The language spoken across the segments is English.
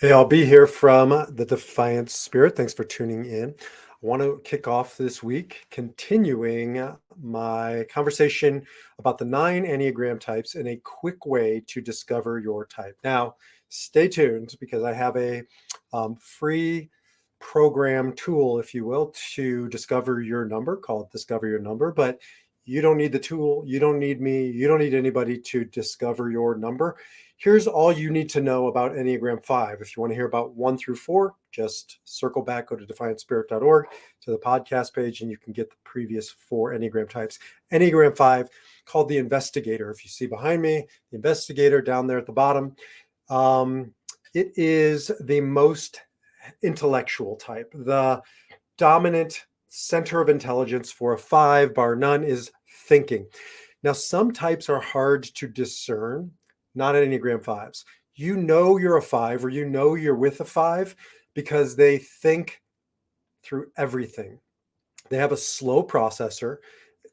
Hey, I'll be here from the Defiant Spirit. Thanks for tuning in. I want to kick off this week continuing my conversation about the 9 Enneagram types in a quick way to discover your type. Now, stay tuned because I have a free program tool, if you will, to discover your number called Discover Your Number. But you don't need the tool. You don't need me. You don't need anybody to discover your number. Here's all you need to know about Enneagram 5. If you want to hear about 1 through 4, just circle back, go to defiantspirit.org to the podcast page, and you can get the previous 4 Enneagram types. Enneagram 5, called the Investigator. If you see behind me, the Investigator down there at the bottom, it is the most intellectual type. The dominant center of intelligence for a 5, bar none, is thinking. Now, some types are hard to discern, not Enneagram 5s. You know you're a 5, or you know you're with a 5 because they think through everything. They have a slow processor.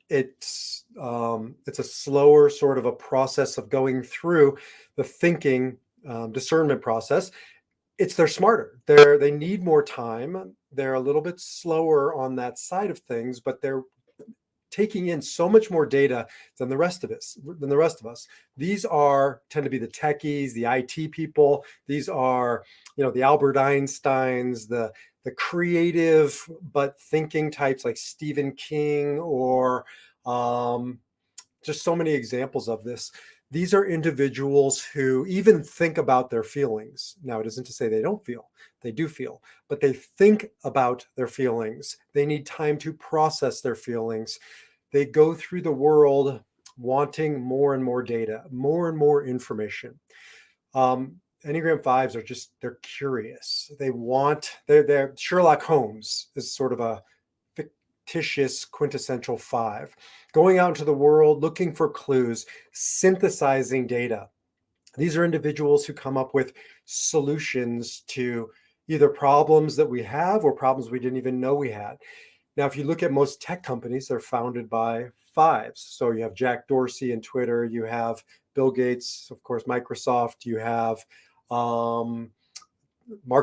It's a slower sort of a process of going through the thinking discernment process. They're smarter. They need more time. They're a little bit slower on that side of things, but they're taking in so much more data than the rest of us. These tend to be the techies, the IT people. These are, the Albert Einsteins, the creative but thinking types like Stephen King, or just so many examples of this. These are individuals who even think about their feelings. Now, it isn't to say they don't feel. They do feel, but they think about their feelings. They need time to process their feelings. They go through the world wanting more and more data, more and more information. Enneagram 5s they're curious. They're Sherlock Holmes is sort of a fictitious quintessential 5, going out into the world, looking for clues, synthesizing data. These are individuals who come up with solutions to either problems that we have or problems we didn't even know we had. Now, if you look at most tech companies, they're founded by 5s. So you have Jack Dorsey in Twitter, you have Bill Gates, of course, Microsoft, you have Mark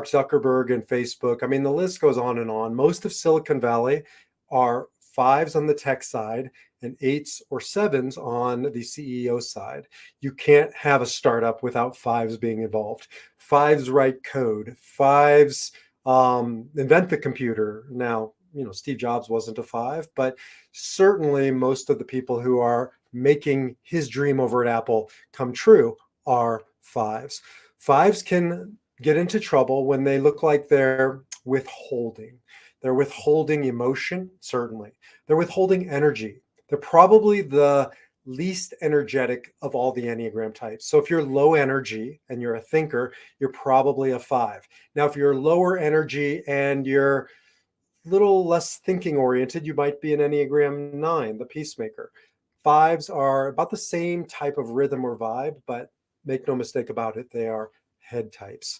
Zuckerberg and Facebook. I mean, the list goes on and on. Most of Silicon Valley are 5s on the tech side and 8s or 7s on the CEO side. You can't have a startup without 5s being involved. 5s write code. 5s invent the computer. Now, Steve Jobs wasn't a 5, but certainly most of the people who are making his dream over at Apple come true are 5s. 5s can get into trouble when they look like they're withholding. They're withholding emotion, certainly. They're withholding energy. They're probably the least energetic of all the Enneagram types. So if you're low energy and you're a thinker, you're probably a 5. Now, if you're lower energy and you're a little less thinking oriented, you might be an Enneagram 9, the peacemaker. 5s are about the same type of rhythm or vibe, but make no mistake about it, they are head types.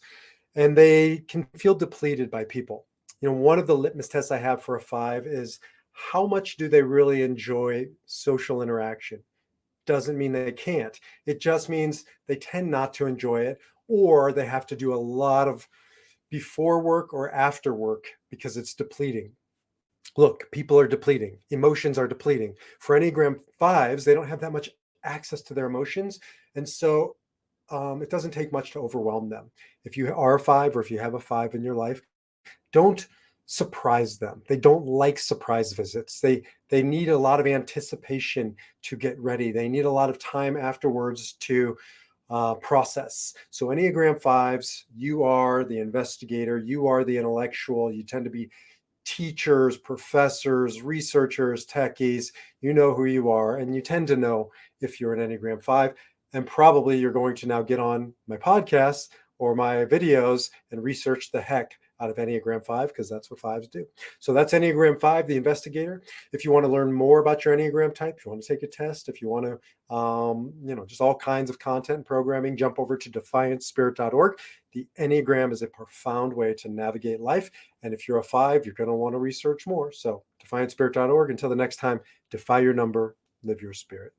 And they can feel depleted by people. One of the litmus tests I have for a 5 is how much do they really enjoy social interaction? Doesn't mean they can't. It just means they tend not to enjoy it, or they have to do a lot of before work or after work because it's depleting. Look, people are depleting. Emotions are depleting. For Enneagram 5s, they don't have that much access to their emotions. And so it doesn't take much to overwhelm them. If you are a 5, or if you have a 5 in your life, don't surprise them. They don't like surprise visits. They need a lot of anticipation to get ready. They need a lot of time afterwards to process. So Enneagram 5s, you are the investigator, you are the intellectual, you tend to be teachers, professors, researchers, techies. You know who you are, and you tend to know if you're an Enneagram 5. And probably you're going to now get on my podcasts or my videos and research the heck out of Enneagram 5, because that's what 5s do. So that's Enneagram 5, the investigator. If you want to learn more about your Enneagram type, if you want to take a test, if you want to, just all kinds of content and programming, jump over to defiantspirit.org. The Enneagram is a profound way to navigate life. And if you're a 5, you're going to want to research more. So defiantspirit.org. Until the next time, defy your number, live your spirit.